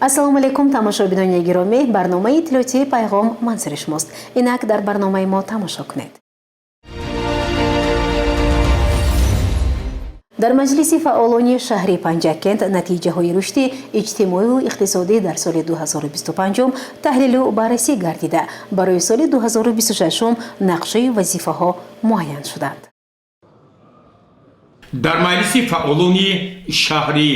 ассалому алайкум тамошобинони гиромӣ, барномаи иттилоотии пайғом манзури шумост. Инак дар барномаи мо тамошо кунед. дар маҷлиси фаъолони шаҳри Панҷакент натиҷаҳои рушди иҷтимоию иқтисодӣ дар соли 2025 таҳлилу баррасӣ гардида, барои соли 2026 нақшаи вазифаҳо муайян шуданд. дар маҷлиси фаъолони шаҳри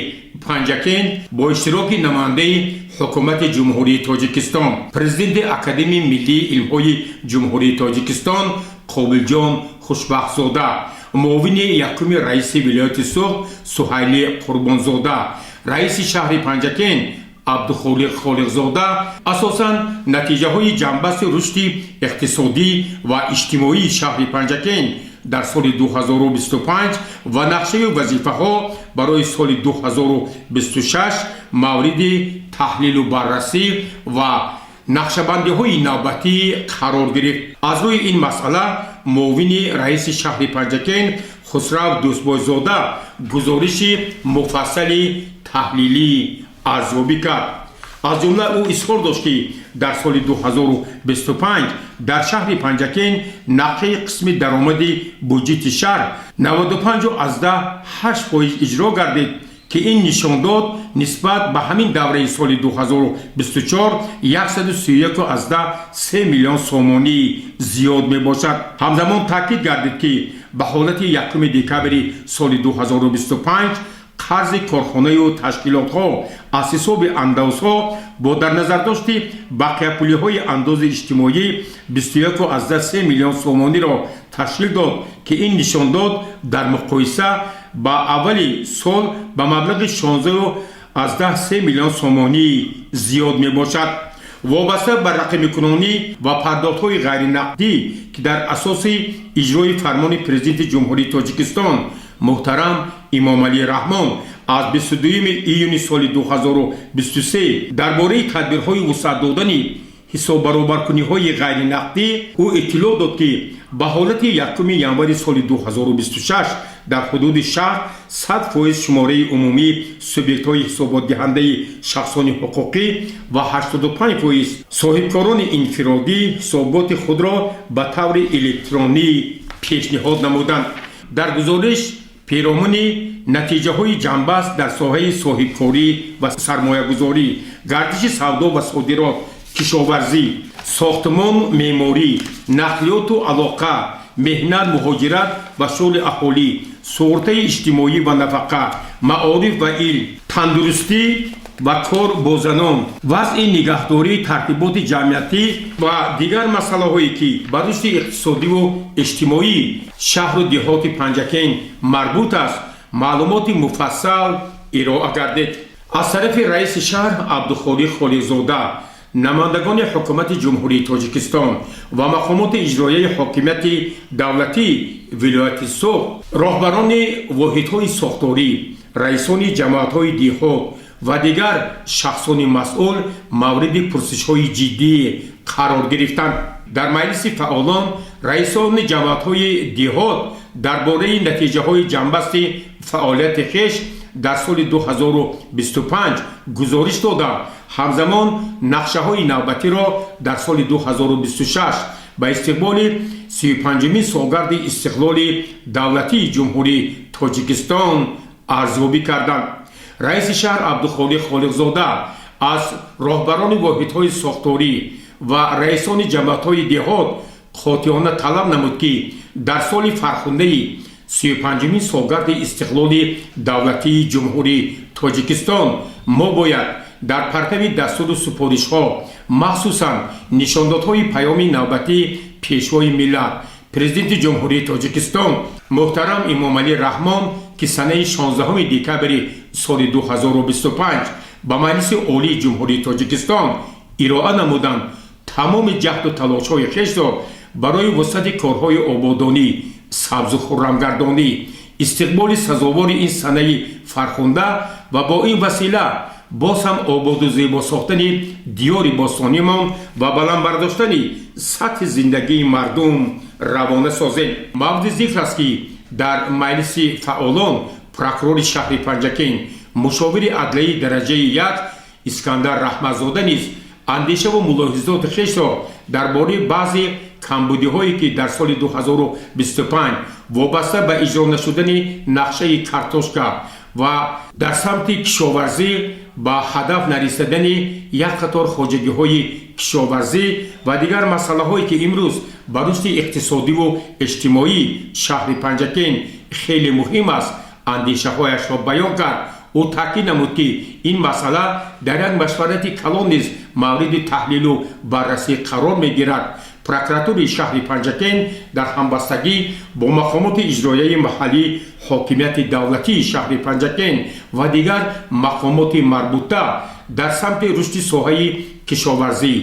Панҷакент бо иштироки намояндаи ҳукумати ҷумҳурии Тоҷикистон, президенти Академияи Миллии илмҳои ҷумҳурии Тоҷикистон Қобилҷон Хушбахтзода, муовини якуми раиси вилояти Суғд Суҳайли Қурбонзода, раиси шаҳри Панҷакент Абдухолиқ Холиқзода асосан натиҷаҳои ҷанбасти рушди иқтисодӣ ва иҷтимоии шаҳри Панҷакент дар соли 2025 ва нақшаи вазифаҳо барои соли 2026 мавриди таҳлилу баррасӣ ва нақшабандиҳои навбатӣ қарор гирифт. аз рӯи ин масъала муовини раиси шаҳри Панҷакент Хусрав Дӯстбойзода гузориши муфассали таҳлилӣ арзёбӣ кард. аз ҷумла ӯ изҳор дошт, ки дар соли 2025 дар шаҳри Панҷакент нақшаи қисми даромади буҷети шаҳр 95.8% иҷро гардид, ки ин нишон дод нисбат ба ҳамин давраи соли 2024 131.3 миллион сомонӣ зиёд мебошад. ҳамзамон таъкид гардид, ки ба ҳолати 1 декабри соли 2025 қарзи корхонаю ташкилотҳо аз ҳисоби андозҳо бо дар назардошти бақияпулиҳои андози иҷтимоӣ 21.3 миллион сомониро ташкил дод, ки ин нишондод дар муқоиса ба аввали сол ба маблағи 16.3 миллион сомонӣ зиёд мебошад. вобаста ба рақамикунонӣ ва пардохтҳои ғайринақдӣ, ки дар асоси иҷрои фармони президенти ҷумҳурии Тоҷикистон муҳтарам Имомалӣ Раҳмон аз 22 июни соли 2023 дар бораи тадбирҳои вусъат додани ҳисоббаробаркуниҳои ғайринақдӣ ӯ иттилоъ дод, ки ба ҳолати 1 январи соли 2026 дар ҳудуди шаҳр 100% шумораи умумии субъектҳои ҳисоботдиҳандаи шахсони ҳуқуқӣ ва 85% соҳибкорони инфиродӣ ҳисоботи худро ба таври электронӣ пешниҳод намуданд. дар гузориш пиромони натиҷаҳои ҷанбаст дар соҳаи соҳибкорӣ ва сармоягузорӣ, гардиши савдо ва содирот, кишоварзӣ, сохтмон, меъморӣ, нақлиёту алоқа, меҳнат, муҳоҷират ва шуғли аҳолӣ, суғуртаи иҷтимоӣ ва нафақа, маориф ва илм, тандурустӣ ва кор бо занон, вазъи нигаҳдории тартиботи ҷамъиятӣ ва дигар масъалаҳое, ки ба рушди иқтисодиву иҷтимоии шаҳру деҳоти Панҷакент марбут аст, маълумоти муфассал ироа гардид. аз тарафи раиси шаҳр Абдухолиқ Холиқзода, намояндагони ҳукумати ҷумҳурии Тоҷикистон ва мақомоти иҷроияи ҳокимияти давлатии вилояти Суғд, роҳбарони воҳидҳои сохторӣ, раисони ҷамоатҳои деҳот ва дигар шахсони масъул мавриди пурсишҳои ҷиддӣ қарор гирифтанд. дар маҷлиси фаъолон раисони ҷамоатҳои деҳот дар бораи натиҷаҳои ҷанбасти фаъолияти хеш дар соли 2025 гузориш дода, ҳамзамон нақшаҳои навбатиро дар соли 2026 ба истиқболи 35-мин солгарди истиқлоли давлатии ҷумҳурии Тоҷикистон арзёбӣ карданд. раиси шаҳр Абдухолиқ Холиқзода аз роҳбарони воҳидҳои сохторӣ ва раисони ҷамоатҳои деҳот қотиёна талаб намуд, ки дар соли фархундаи 35-мин солгарди истиқлоли давлатии ҷумҳурии Тоҷикистон мо бояд дар партави дастуру супоришҳо, махсусан нишондодҳои паёми навбатии пешвои миллат президенти ҷумҳурии Тоҷикистон муҳтарам Имомалӣ Раҳмон, ки санаи 16 декабри соли 2025 ба маҷлиси олии ҷумҳурии Тоҷикистон ироа намуданд, тамоми ҷаҳду талошҳои хешро барои вусъати корҳои ободонӣ, сабзу хуррамгардонӣ, истиқболи сазовори ин санаи фархунда ва бо ин васила боз ҳам ободу зебо сохтани диёри бостониямон ва баландбардоштани сатҳи зиндагии мардум равона созем. мавриди зикр аст, ки дар маҷлиси фаъолон прокурори шаҳри Панҷакент, мушовири адлияи дараҷаи 1 искандар раҳматзода низ андешаву мулоҳизоти хешро дар бораи баъзе камбудиҳое ки дар соли 2025 вобаста ба иҷро нашудани нақшаи картошка ва дар самти кишоварзӣ ба ҳадаф нарасидани як қатор хоҷагиҳои кишоварзӣ ва дигар масъалаҳое ки имрӯз ба рушди иқтисодиву иҷтимоии шаҳри Панҷакент хеле муҳим аст андешаҳояшро баён кард. ӯ таъкид намуд ки ин масъала дар як машварати калон низ мавриди таҳлилу баррасӣ қарор мегирад. прокуратури шаҳри Панҷакент дар ҳамбастагӣ бо мақомоти иҷроияи маҳаллӣ, ҳокимияти давлатии шаҳри Панҷакент ва дигар мақомоти марбута дар самти рушди соҳаи кишоварзӣ,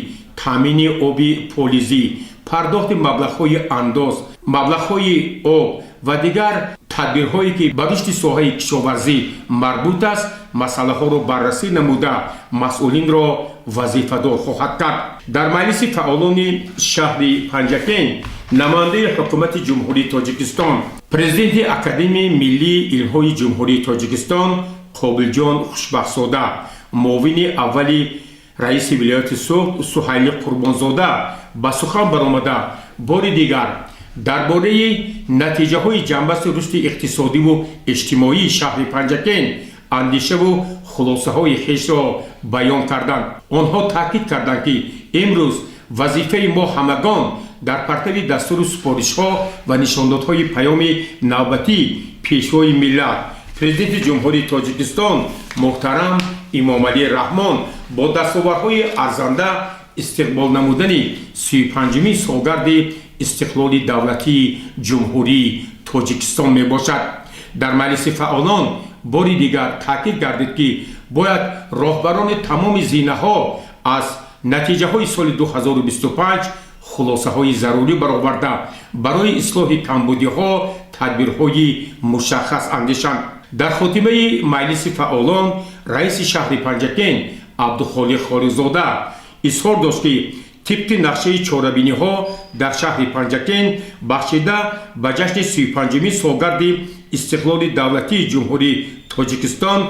таъмини оби полизӣ, пардохти маблағҳои андоз, маблағҳои об ва дигар тадбирҳое ки ба рушди соҳаи кишоварзӣ марбут аст масъалаҳоро баррасӣ намуда масъулинро вазифадор хоҳад кард. дар маҷлиси фаъолони шаҳри Панҷакент намояндаи ҳукумати ҷумҳурии Тоҷикистон, президенти Академияи Миллии илмҳои ҷумҳурии Тоҷикистон Қобилҷон Хушбахтзода, муовини аввали раиси вилояти Суғд Суҳайли Қурбонзода ба сухан баромада бори дигар дар бораи натиҷаҳои ҷанбасти рушди иқтисодиву иҷтимоии шаҳри Панҷакент андешаву хулосаҳои хешро баён карданд. онҳо таъкид карданд ки имрӯз вазифаи мо ҳамагон дар партави дастури супоришҳо ва нишондодҳои паёми навбатӣ пешвои миллат президенти ҷумҳурии Тоҷикистон муҳтарам Имомалӣ Раҳмон бо дастовардҳои арзанда истиқбол намудани 35-мин солгарди истиқлоли давлатии ҷумҳурии Тоҷикистон мебошад. дар маҷлиси фаъолон бори дигар таъкид гардид ки бояд роҳбарони тамоми зинаҳо аз натиҷаҳои соли 2025 хулосаҳои зарурӣ бароварда барои ислоҳи камбудиҳо тадбирҳои мушаххас андешанд. дар хотимаи маҷлиси фаъолон раиси шаҳри Панҷакент Абдухолиқ Холиқзода изҳор дошт ки тибқи нақшаи чорабиниҳо дар шаҳри Панҷакент бахшида ба ҷашни 35-мин солгарди истиқлоли давлатии ҷумҳурии Тоҷикистон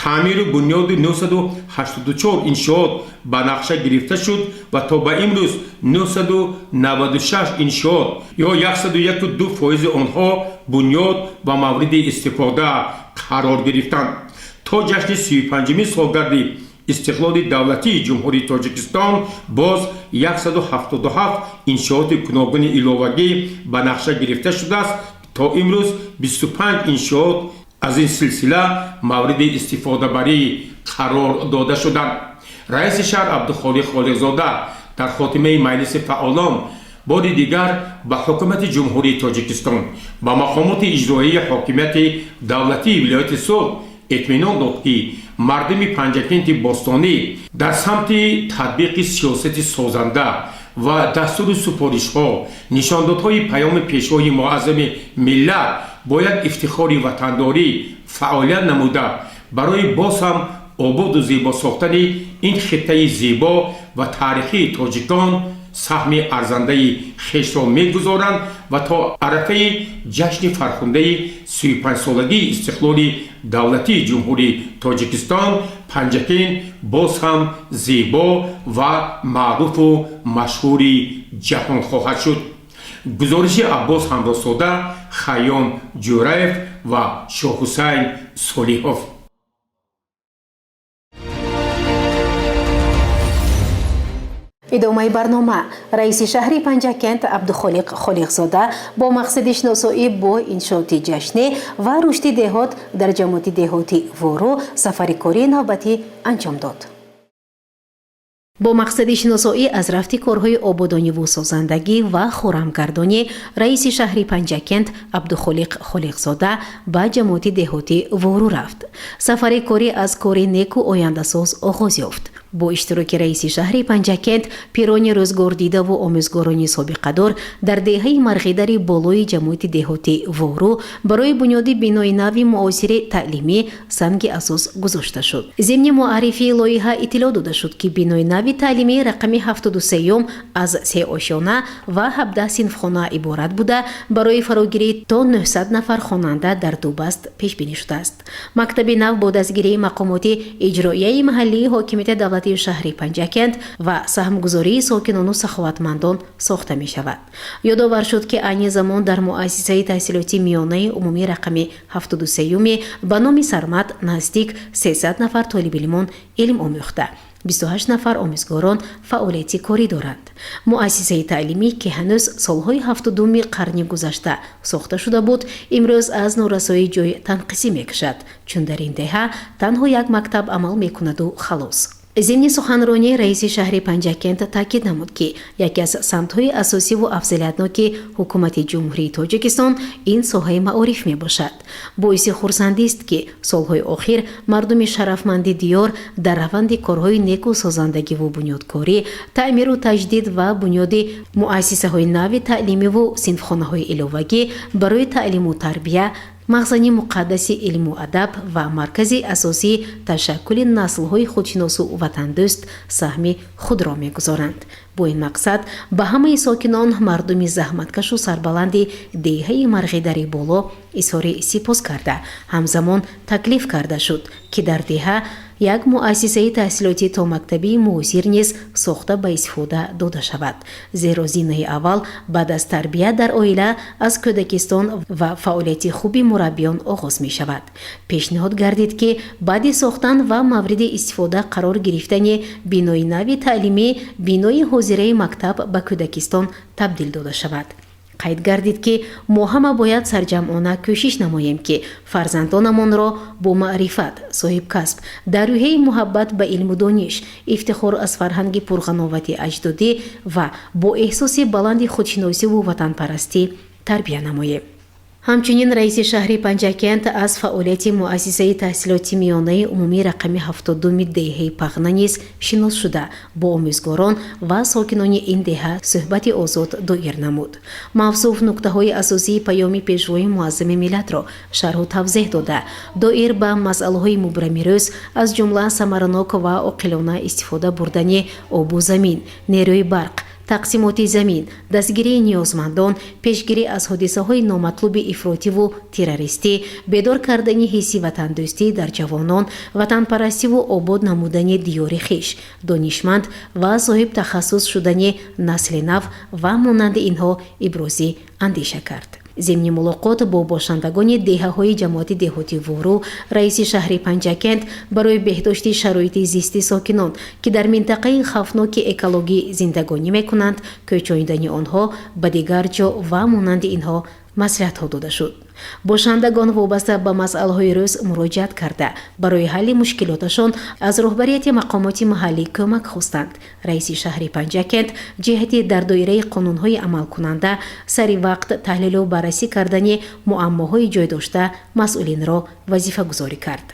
таъмиру бунёди 984 иншоот ба нақша гирифта шуд ва то ба имрӯз 996 иншоот ё 101.2% онҳо бунёд ва мавриди истифода қарор гирифтанд. то ҷашни 35-мин солгарди истиқлоли давлатии ҷумҳурии Тоҷикистон боз 177 иншооти гуногуни иловагӣ ба нақша гирифта шудааст. то имрӯз 25 иншоот аз ин силсила мавриди истифодабарӣ қарор дода шуданд. раиси шаҳр Абдухолиқ Холиқзода дар хотимаи маҷлиси фаъолон бори дигар ба ҳукумати ҷумҳурии Тоҷикистон ба мақомоти иҷроияи ҳокимияти давлатии вилояти Суғд итминон дод ки мардуми Панҷакенти бостонӣ дар самти татбиқи сиёсати созанда ва дастури супоришҳо нишондодҳои паёми пешвои муаззами миллат бо як ифтихори ватандорӣ фаъолият намуда барои боз ҳам ободу зебо сохтани ин хиттаи зебо ва таърихии тоҷикон саҳми арзандаи хешро мегузоранд ва то арафаи ҷашни фархундаи 35-солагии истиқлоли давлатии ҷумҳурии Тоҷикистон Панҷакент боз ҳам зебо ва маъруфу машҳури ҷаҳон хоҳад шуд. гузориши Аббос Ҳамросода, Хайём Ҷураев ва Шоҳҳусайн Солиҳов. идомаи барнома раиси шаҳри Панҷакент Абдухолиқ Холиқзода бо мақсади шиносоӣ бо иншооти ҷашнӣ ва рушди деҳот дар ҷамоати деҳоти Вору сафари кории навбатӣ анҷом дод. бо мақсади шиносоӣ аз рафти корҳои ободониву созандагӣ ва хӯрамгардонӣ раиси шаҳри Панҷакент Абдухолиқ Холиқзода ба ҷамоати деҳоти Вору рафт. сафари корӣ аз кори неку ояндасоз оғоз ёфт. бо иштироки раиси шаҳри Панҷакент, пирони рӯзгордидаву омӯзгорони собиқадор дар деҳаи марғидари болои ҷамоати деҳотӣ Вору барои бунёди бинои нави муосири таълимӣ санги асос гузошта шуд. Зимни муаррифии лоиҳа иттилоъ дода шуд, ки бинои нави таълимӣ рақами 73 аз 3 ошёна ва 17 синфхона иборат буда, барои фарогирӣ то 900 нафар хонанда дар дубаст пешбинӣ шудааст. Мактаби нав бо дастгирии мақомоти иҷроияи маҳаллии ҳокимияти давлатии шаҳри Панҷакент ва саҳмгузории сокинону саховатмандон сохта мешавад. Ёдовар шуд, ки айни замон дар муассисаи таҳсилоти миёнаи умумӣ рақами 73 ба номи Сармат наздик 300 нафар толибилмон илм омӯхта, 28 нафар омӯзгорон фаъолияти корӣ доранд. муассисаи таълимӣ, ки ҳанӯз солҳои 70 қарни гузашта сохта шуда буд, имрӯз аз норасоии ҷой танқисӣ мекашад, чун дар ин деҳа танҳо як мактаб амал мекунаду халос. зимни суханронии раиси шаҳри Панҷакент таъкид намуд, ки яке аз самтҳои асосиву афзалиятноки ҳукумати ҷумҳурии Тоҷикистон ин соҳаи маориф мебошад. боиси хурсандист, ки солҳои охир мардуми шарафманди диёр дар раванди корҳои неку созандагиву бунёдкорӣ, таъмиру таҷдид ва бунёди муассисаҳои нави таълимиву синфхонаҳои иловагӣ барои таълиму тарбия, махзани муқаддаси илму адаб ва маркази асосии ташаккули наслҳои худшиносу ватандӯст саҳми худро мегузоранд. бо ин мақсад ба ҳамаи сокинон, мардуми заҳматкашу сарбаланди деҳаи марғидари боло изҳори сипос карда, ҳамзамон таклиф карда шуд, ки дар деҳа як муассисаи таҳсилоти томактабии муосир низ сохта ба истифода дода шавад, зеро зинаи аввал баъд аз тарбия дар оила аз кӯдакистон ва фаъолияти хуби мураббиён оғоз мешавад. пешниҳод гардид, ки баъди сохтан ва мавриди истифода қарор гирифтани бинои нави таълимӣ, бинои ҳозираи мактаб ба кӯдакистон табдил дода шавад. қайд гардид, ки мо ҳама бояд сарҷамъона кӯшиш намоем, ки фарзандонамонро бо маърифат, соҳибкасб, дар рӯҳияи муҳаббат ба илму дониш, ифтихор аз фарҳанги пурғановати аҷдодӣ ва бо эҳсоси баланди худшиносиву ватанпарастӣ тарбия намоем. ҳамчунин раиси шаҳри Панҷакент аз фаъолияти муассисаи таҳсилоти миёнаи умумӣ рақами 70 деҳаи Пағна низ шинос шуда, бо омӯзгорон ва сокинони ин деҳа суҳбати озод доир намуд. мавсуф нуктаҳои асосии паёми пешвои муаззами миллатро шарҳу тавзеҳ дода, доир ба масъалаҳои мубрамирӯз, аз ҷумла самаранок ва оқилона истифода бурдани обу замин, нерӯи барқ, тақсимоти замин, дастгирии ниёзмандон, пешгирӣ аз ҳодисаҳои номатлуби ифротиву террористӣ, бедор кардани ҳисси ватандӯстӣ дар ҷавонон, ватанпарастиву обод намудани диёри хиш, донишманд ва соҳиб тахассус шудани насли нав ва монанди инҳо ибрози андеша кард. зимни мулоқот бо бошандагони деҳаҳои ҷамоати деҳоти Вору, раиси шаҳри Панҷакент барои беҳдошти шароити зисти сокинон, ки дар минтақаи хавфноки экологӣ зиндагонӣ мекунанд, кӯчонидани онҳо ба дигар ҷо ва монанди инҳо маслиҳатҳо дода шуд. бошандагон вобаста ба масъалаҳои рӯз муроҷиат карда, барои ҳалли мушкилоташон аз роҳбарияти мақомоти маҳаллӣ кӯмак хостанд. раиси шаҳри Панҷакент ҷиҳати дар доираи қонунҳои амалкунанда сари вақт таҳлилу баррасӣ кардани муаммоҳои ҷойдошта масъулинро вазифагузорӣ кард.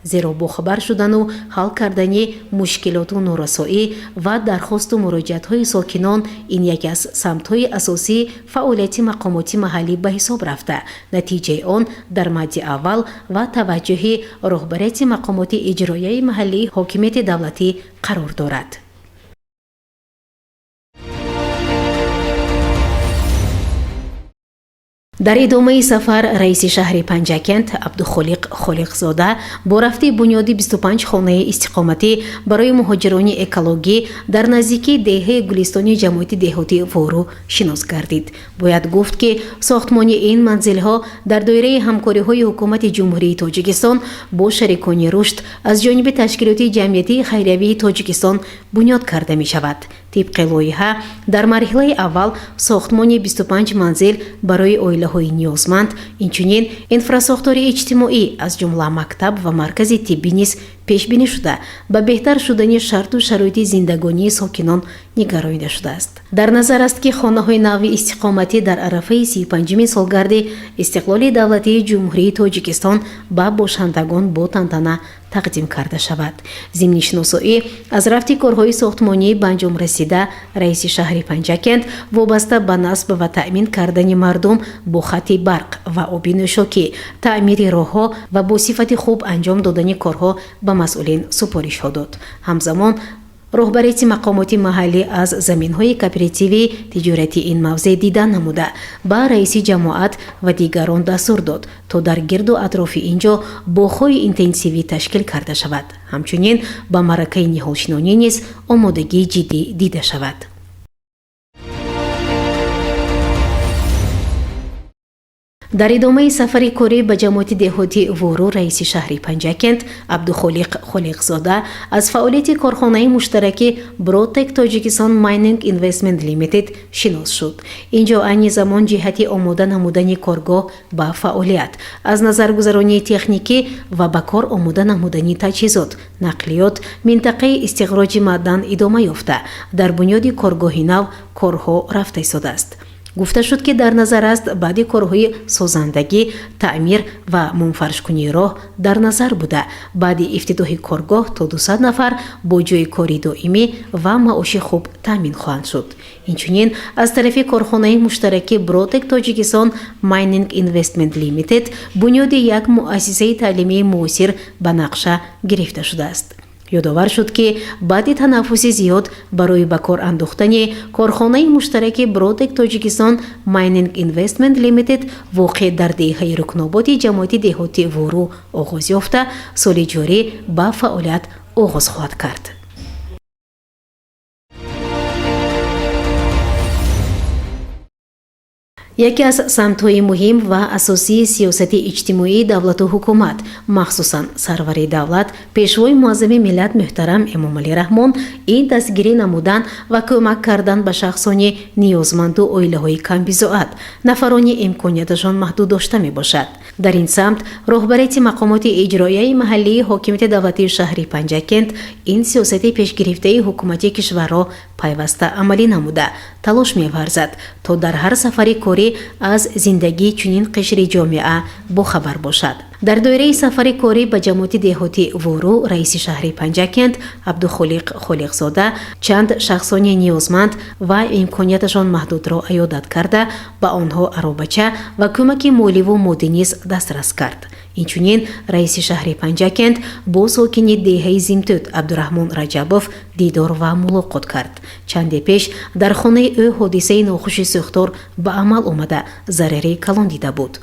зеро бохабар шудану ҳал кардани мушкилоту норасоӣ ва дархосту муроҷиатҳои сокинон ин яке аз самтҳои асосии фаъолияти мақомоти маҳаллӣ ба ҳисоб рафта, натиҷаи он дар мадди аввал ва таваҷҷӯҳи роҳбарияти мақомоти иҷроияи маҳаллии ҳокимияти давлатӣ қарор дорад. дар идомаи сафар раиси шаҳри Панҷакент Абдухолиқ Холиқзода бо рафти бунёди 25 хонаи истиқоматӣ барои муҳоҷирони экологӣ дар наздикии деҳаи Гулистони ҷамоати деҳоти Вору шинос гардид. бояд гуфт, ки сохтмони ин манзилҳо дар доираи ҳамкориҳои ҳукумати ҷумҳурии Тоҷикистон бо шарикони рушд аз ҷониби ташкилоти ҷамъиятии хайриявии Тоҷикистон бунёд карда мешавад. тибқи лоиҳа дар марҳилаи аввал сохтмони 25 манзил барои оилаҳои ниёзманд, инчунин инфрасохтори иҷтимоӣ аз ҷумла мактаб ва маркази тиббӣ низ пешбинӣ шуда ба беҳтар шудани шарту шароити зиндагонии сокинон нигаронида шудааст. Дар назар аст ки хонаҳои нави истиқоматӣ дар арафаи 35-уми солгарди истиқлоли давлатии ҷумҳурии Тоҷикистон ба бошандагон бо тантана тақдим карда шавад. Зимни шиносоӣ аз рафти корҳои сохтмонӣ ба анҷом расида, раиси шаҳри Панҷакент вобаста ба насб ва таъмин кардани мардум бо хатти барқ ва оби нӯшокӣ, таъмири роҳҳо ва бо сифати хуб анҷом додани корҳо ба масъулин супоришҳо дод. ҳамзамон роҳбарияти мақомоти маҳаллӣ аз заминҳои кооперативи тиҷорати ин мавзеъ дидан намуда ба раиси ҷамоат ва дигарон дастур дод, то дар гирду атрофи ин ҷо боғҳои интенсивӣ ташкил карда шавад. ҳамчунин ба маъракаи ниҳолшинонӣ низ омодагии ҷиддӣ дида шавад. дар идомаи сафари корӣ ба ҷамоати деҳотӣ Вору раиси шаҳри Панҷакент Абдухолиқ Холиқзода аз фаъолияти корхонаи муштараки Бротек Тоҷикистон Майнинг Инвестмент Лимитед шинос шуд. ин ҷо айни замон ҷиҳати омода намудани коргоҳ ба фаъолият, аз назаргузаронии техникӣ ва ба кор омода намудани таҷҳизот, нақлиёт, минтақаи истиқроҷи маъдан идома ёфта, дар бунёди коргоҳи нав корҳо рафта истодааст. гуфта шуд ки дар назар аст баъди корҳои созандагӣ, таъмир ва мунфаршкунии роҳ дар назар буда, баъди ифтитоҳи коргоҳ то 200 нафар бо ҷои кори доимӣ ва маоши хуб таъмин хоҳанд шуд. инчунин аз тарафи корхонаи муштараки Бротек Тоҷикистон Майнинг Инвестмент Лимитед бунёди як муассисаи таълимии муосир ба нақша гирифта шудааст. ёдовар шуд ки баъди танаффуси зиёд барои ба кор андохтани корхонаи муштараки Бротек Тоҷикистон Майнинг Инвестмент Лимитед воқеъ дар деҳаи рукноботи ҷамоати деҳоти Вору оғоз ёфта, соли ҷорӣ ба фаъолият оғоз хоҳад кард. яке аз самтҳои муҳим ва асосии сиёсати иҷтимоии давлату ҳукумат, махсусан сарвари давлат, пешвои муаззами миллат муҳтарам Эмомалӣ Раҳмон, ин дастгирӣ намудан ва кӯмак кардан ба шахсони ниёзманду оилаҳои камбизоат, нафарони имконияташон маҳдуд дошта мебошад. дар ин самт роҳбарияти мақомоти иҷроияи маҳаллии ҳокимияти давлатии шаҳри Панҷакент ин сиёсати пешгирифтаи ҳукумати кишварро пайваста амалӣ намуда талош меварзад, то дар ҳар сафари корӣ аз зиндагии чунин қишри ҷомеа бохабар бошад. дар доираи сафари корӣ ба ҷамоати деҳоти Вору раиси шаҳри Панҷакент Абдухолиқ Холиқзода чанд шахсони ниёзманд ва имконияташон маҳдудро аёдат карда ба онҳо аробача ва кӯмаки моливу моддӣ низ дастрас кард. инчунин раиси шаҳри Панҷакент бо сокини деҳаи Зимтӯт Абдураҳмон Раҷабов дидор ва мулоқот кард. чанде пеш дар хонаи ӯ ҳодисаи нохуши сӯхтор ба амал омада зарари калон дида буд.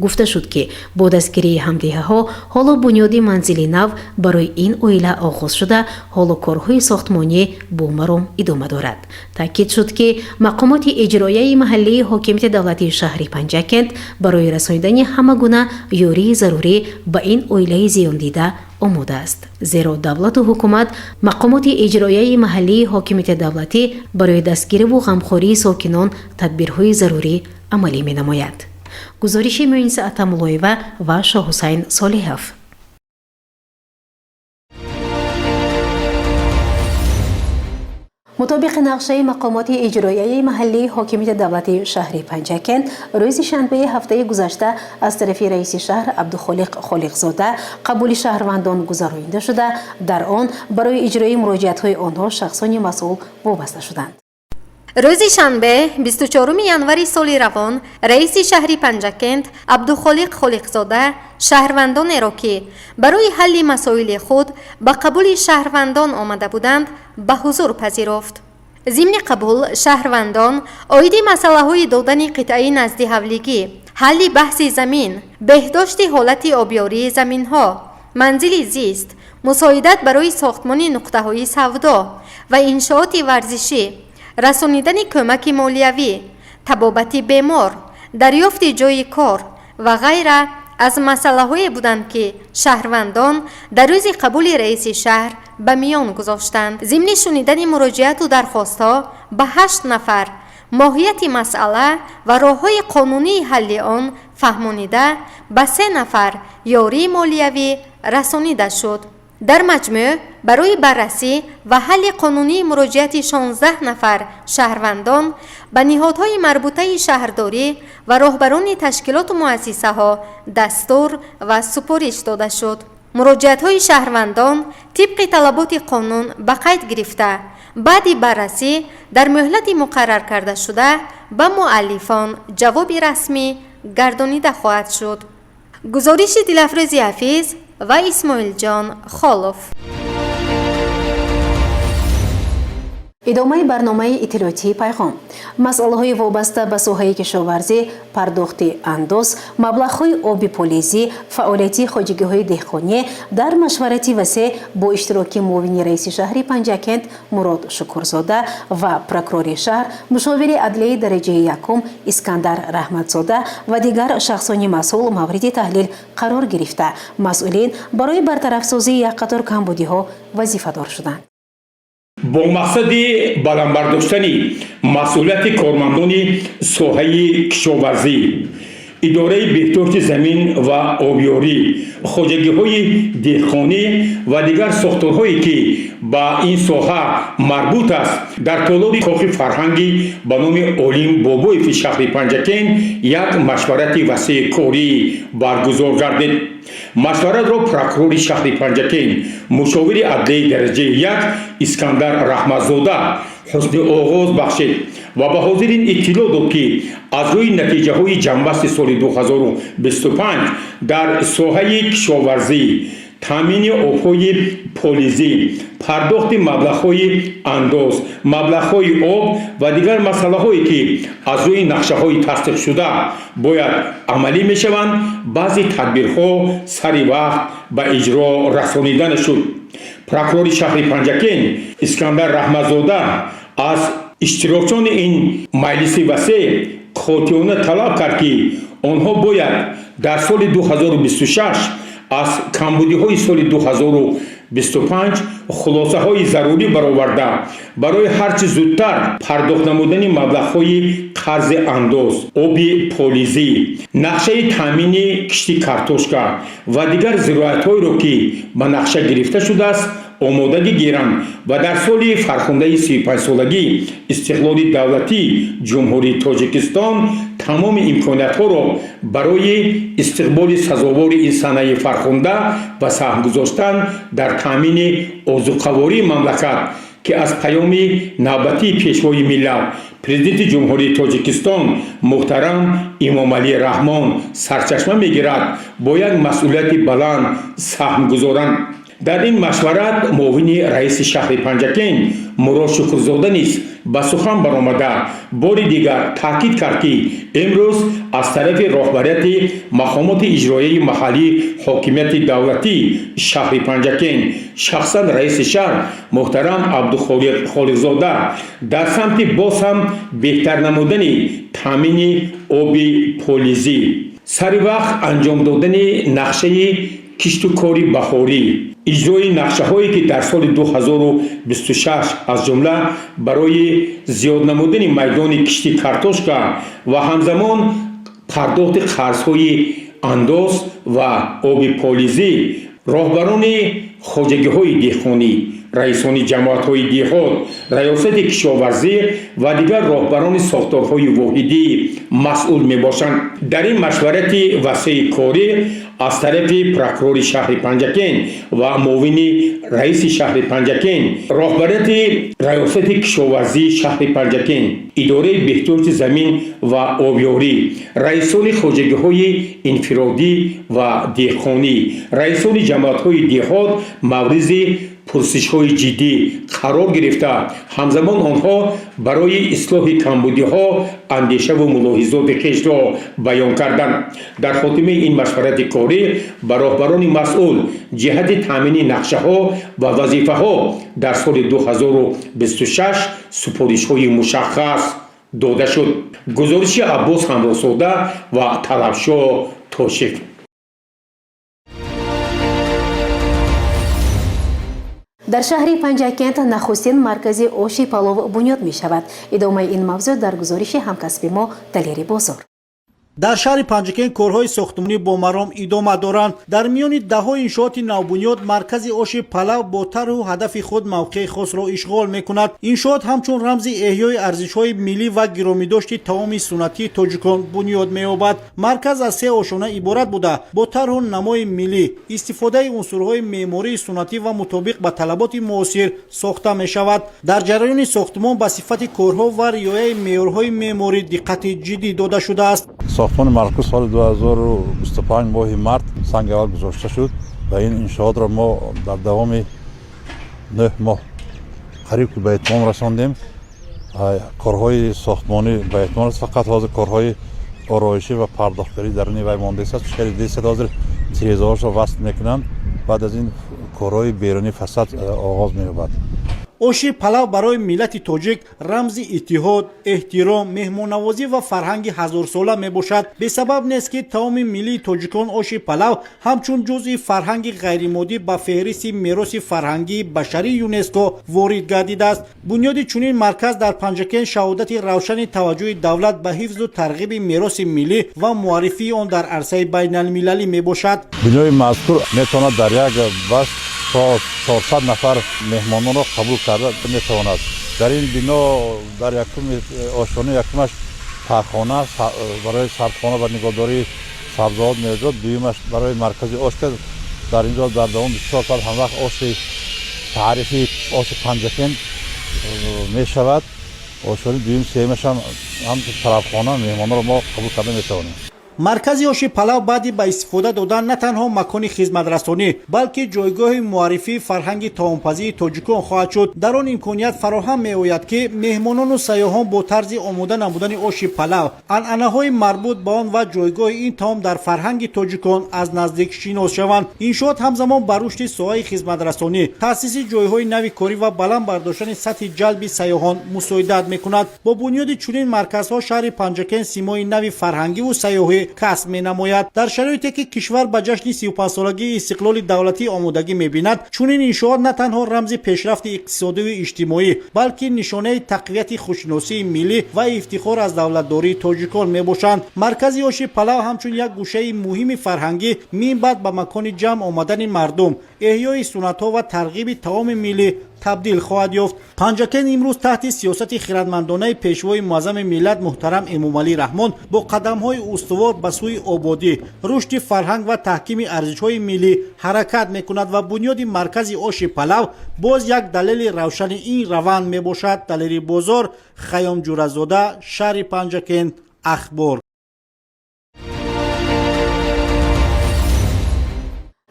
гуфта шуд ки бо дастгирии ҳамдиҳаҳо ҳоло бунёди манзили нав барои ин оила оғоз шуда, ҳоло корҳои сохтмонӣ бо маром идома дорад. таъкид шуд ки мақомоти иҷроияи маҳаллии ҳокимияти давлатии шаҳри Панҷакент барои расонидани ҳама гуна ёрии зарурӣ ба ин оилаи зиёндида омода аст. зеро давлату ҳукумат мақомоти иҷроияи маҳаллии ҳокимияти давлатӣ барои дастгириву ғамхории сокинон тадбирҳои зарурӣ амалӣ менамояд. гузориши Муиниса Атамуллоева ва Шоҳусайн Солеҳов. мутобиқи нақшаи мақомоти иҷроияи маҳаллии ҳокимияти давлатии шаҳри Панҷакент рӯзи шанбеи ҳафтаи гузашта аз тарафи раиси шаҳр Абдухолиқ Холиқзода қабули шаҳрвандон гузаронида шуда, дар он барои иҷрои муроҷиатҳои онҳо шахсони масъул вобаста шуданд. рӯзи шанбе 24 январи соли равон раиси шаҳри Панҷакент Абдухолиқ Холиқзода шаҳрвандонеро ки барои ҳалли масоили худ ба қабули шаҳрвандон омада буданд ба ҳузур пазируфт. зимни қабул шаҳрвандон оиди масъалаҳои додани қитъаи наздиҳавлигӣ, ҳалли баҳси замин, беҳдошти ҳолати обёрии заминҳо, манзили зист, мусоидат барои сохтмони нуқтаҳои савдо ва иншооти варзишӣ, расонидани кӯмаки молиявӣ, табобати бемор, дарёфти ҷойи кор ва ғайра аз масъалаҳое буданд ки шаҳрвандон дар рӯзи қабули раиси шаҳр ба миён гузоштанд. зимни шунидани муроҷиату дархостҳо ба 8 нафар моҳияти масъала ва роҳҳои қонунии ҳалли он фаҳмонида ба 3 нафар ёрии молиявӣ расонида шуд. дар маҷмӯъ барои баррасӣ ва ҳалли қонунии муроҷиати 16 нафар шаҳрвандон ба ниҳодҳои марбутаи шаҳрдорӣ ва роҳбарони ташкилоту муассисаҳо дастур ва супориш дода шуд. муроҷиатҳои шаҳрвандон тибқи талаботи қонун ба қайд гирифта баъди баррасӣ дар муҳлати муқаррар кардашуда ба муаллифон ҷавоби расмӣ гардонида хоҳад шуд. гузориши Дилафрӯзи Ҳафиз ва Исмоилҷон Холов. идомаи барномаи иттилоотии пайғом. масъалаҳои вобаста ба соҳаи кишоварзӣ, пардохти андоз, маблағҳои оби полизӣ, фаъолияти хоҷагиҳои деҳқонӣ дар машварати васеъ бо иштироки муовини раиси шаҳри Панҷакент Мурод Шукурзода ва прокурори шаҳр, мушовири адлияи дараҷаи якум Искандар Раҳматзода ва дигар шахсони масъул мавриди таҳлил қарор гирифта, масъулин барои бартарафсозии як қатор камбудиҳо вазифадор шуданд. бо мақсади баландбардоштани масъулияти кормандони соҳаи кишоварзӣ, идораи беҳдошти замин ва обёрӣ, хоҷагиҳои деҳқонӣ ва дигар сохторҳое ки ба ин соҳа марбут аст, дар толоби кохи фарҳангӣ ба номи Олим Бобоеви шаҳри Панҷакент як машварати васеъ корӣ баргузор гардид. машваратро прокурори шаҳри Панҷакент, мушовири адлияи дараҷаи як Искандар Раҳматзода ҳусни оғоз бахшид ва ба ҳозирин иттилоъ дод ки аз рӯи натиҷаҳои ҷамъбасти соли 2025 дар соҳаи кишоварзӣ, таъмини обҳои полизӣ, пардохти маблағҳои андоз, маблағҳои об ва дигар масъалаҳое ки аз рӯи нақшаҳои тасдиқшуда бояд амалӣ мешаванд, баъзе тадбирҳо сари вақт ба иҷро расонида нашуд. прокурори шаҳри Панҷакент Искандар Раҳматзода аз иштирокчони ин маҷлиси васеъ қотиёна талаб кард ки онҳо бояд дар соли 2026 аз камбудиҳои соли 2025 хулосаҳои зарурӣ бароварда барои ҳарчи зудтар пардохт намудани маблағҳои қарзи андоз, оби полизӣ, нақшаи таъмини кишти картошка ва дигар зироятҳоеро ки ба нақша гирифта шудааст омодагӣ гиранд ва дар соли фархундаи 35-солагӣ истиқлоли давлатии ҷумҳурии Тоҷикистон тамоми имкониятҳоро барои истиқболи сазовори ин санаи фархунда ва саҳм гузоштан дар таъмини озуқавории мамлакат ки аз паёми навбатии пешвои миллат президенти ҷумҳурии Тоҷикистон муҳтарам Имомалӣ Раҳмон сарчашма мегирад, бо як масъулияти баланд саҳм гузоранд. дар ин машварат муовини раиси шаҳри Панҷакент Мурод Шукурзода низ ба сухан баромада бори дигар таъкид кард ки имрӯз аз тарафи роҳбарияти мақомоти иҷроияи маҳаллии ҳокимияти давлатии шаҳри Панҷакент, шахсан раиси шаҳр муҳтарам Абдухолиқ Холиқзода дар самти боз ҳам беҳтар намудани таъмини оби полизӣ, сари вақт анҷом додани нақшаи кишту кори баҳорӣ, иҷрои нақшаҳое ки дар соли 2026 аз ҷумла барои зиёд намудани майдони кишти картошка ва ҳамзамон пардохти қарзҳои андоз ва оби полизӣ, роҳбарони хоҷагиҳои деҳқонӣ, раисони ҷамоатҳои деҳот, раёсати кишоварзӣ ва дигар роҳбарони сохторҳои воҳидӣ масъул мебошанд. дар ин машварати васеъи корӣ аз тарафи прокурори шаҳри Панҷакент ва муовини раиси шаҳри Панҷакент, роҳбарияти раёсати кишоварзии шаҳри Панҷакент, идораи беҳдошти замин ва обёрӣ, раисони хоҷагиҳои инфиродӣ ва деҳқонӣ, раисони ҷамоатҳои деҳот мавризи пурсишҳои ҷиддӣ қарор гирифта, ҳамзамон онҳо барои ислоҳи камбудиҳо андешаву мулоҳизоти хешро баён карданд. дар хотимаи ин машварати корӣ ба роҳбарони масъул ҷиҳати таъмини нақшаҳо ва вазифаҳо дар соли 2026 супоришҳои мушаххас дода шуд. гузориши Аббос Ҳамросода ва Талабшоҳ Тошиф. дар шаҳри Панҷакент нахустин маркази оши палов бунёд мешавад. идомаи ин мавзӯъ дар гузориши ҳамкасби мо Далери Бозор. дар шаҳри Панҷакент корҳои сохтмонӣ бо маром идома доранд. дар миёни даҳҳои иншооти навбунёд маркази оши Палав бо тарҳу ҳадафи худ мавқеи хосро ишғол мекунад. Иншоот ҳамчун рамзи эҳёи арзишҳои миллӣ ва гиромидошти таоми суннатии тоҷикон бунёд меёбад. марказ аз 3 ошона иборат буда бо тарҳу намои миллӣ истифодаи унсурҳои меъмории суннатӣ ва мутобиқ ба талаботи муосир сохта мешавад. дар ҷараёни сохтмон ба сифати корҳо ва риояи меъёрҳои меъморӣ диққати ҷиддӣ дода шудааст. ساختمان مرکز سال 2025 ماه مارت سنگ اول گذاشته شد و این انشاءات را ما در دوام 9 ماه قریب به اتمام رساندیم. کارهای ساختمانی به اتمام است، فقط حاضر کارهای آرایشی و پرداختگری در این وی مانده است. بیشتر 200 حاضر تیزه‌هاش را وصل میکنند. بعد از این کارهای بیرونی فساد آغاز می‌یابد. оши Палав барои миллати тоҷик рамзи иттиҳод, эҳтиром, меҳмоннавозӣ ва фарҳанги ҳазорсола мебошад. бесабаб нест ки таоми миллии тоҷикон оши Палав ҳамчун ҷузъи фарҳанги ғайримоддӣ ба феҳристи мероси фарҳангии башарии ЮНЕСКО ворид гардидааст. бунёди чунин марказ дар Панҷакент шаҳодати равшани таваҷҷӯҳи давлат ба ҳифзу тарғиби мероси миллӣ ва муаррифии он дар арсаи байналмилалӣ мебошад. бинои мазкур метавонад дар як баш 400 нафар меҳмононро қабул карда метавонад. дар ин бино дар ошона якумаш пахона барои сарфхона ва нигоҳдории сабзавот мевҷод, дуюмаш барои маркази ош ка дар инҷо дар давоми 24 соат ҳамвақт оши таърихи оши Панҷакент мешавад. ошони дуюм сеюмаш ҳам тарабхона меҳмононро мо қабул карда метавонем. маркази оши Палав баъди ба истифода додан на танҳо макони хизматрасонӣ, балки ҷойгоҳи муаррифии фарҳанги таомпазии тоҷикон хоҳад шуд. дар он имконият фароҳам меояд ки меҳмонону сайёҳон бо тарзи омода намудани оши Палав, анъанаҳои марбут ба он ва ҷойгоҳи ин таом дар фарҳанги тоҷикон аз наздик шинос шаванд. иншоот ҳамзамон ба рушди соҳаи хизматрасонӣ, таъсиси ҷойҳои нави корӣ ва баланд бардоштани сатҳи ҷалби сайёҳон мусоидат мекунад. бо бунёди чунин марказҳо шаҳри Панҷакент симои нави фарҳангиву сайёҳӣ касб менамояд. дар шароите ки кишвар ба ҷашни 35-солагии истиқлоли давлатӣ омодагӣ мебинад, чунин иншоот на танҳо рамзи пешрафти иқтисодиву иҷтимоӣ, балки нишонаи тақвияти худшиносии миллӣ ва ифтихор аз давлатдории тоҷикон мебошанд. маркази оши Палав ҳамчун як гӯшаи муҳими фарҳангӣ минбаъд ба макони ҷамъ омадани мардум, эҳёи суннатҳо ва тарғиби таоми миллӣ табдил хоҳад ёфт. Панҷакент имрӯз таҳти сиёсати хиратмандонаи пешвои муаззами миллат муҳтарам Эмомалӣ Раҳмон бо қадамҳои устувор ба сӯи ободӣ, рушди фарҳанг ва таҳкими арзишҳои миллӣ ҳаракат мекунад ва бунёди маркази оши Палав боз як далели равшани ин раванд мебошад. Далери Бозор, Хаём Ҷуразода, шаҳри Панҷакент, Ахбор.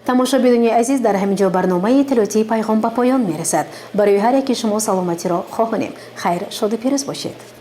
тамошобинони азиз, дар ҳамин ҷо барномаи иттилоотии пайғом ба поён мерасад. барои ҳар яки шумо саломатиро хоҳонем. хайр, шоду пирӯз бошед.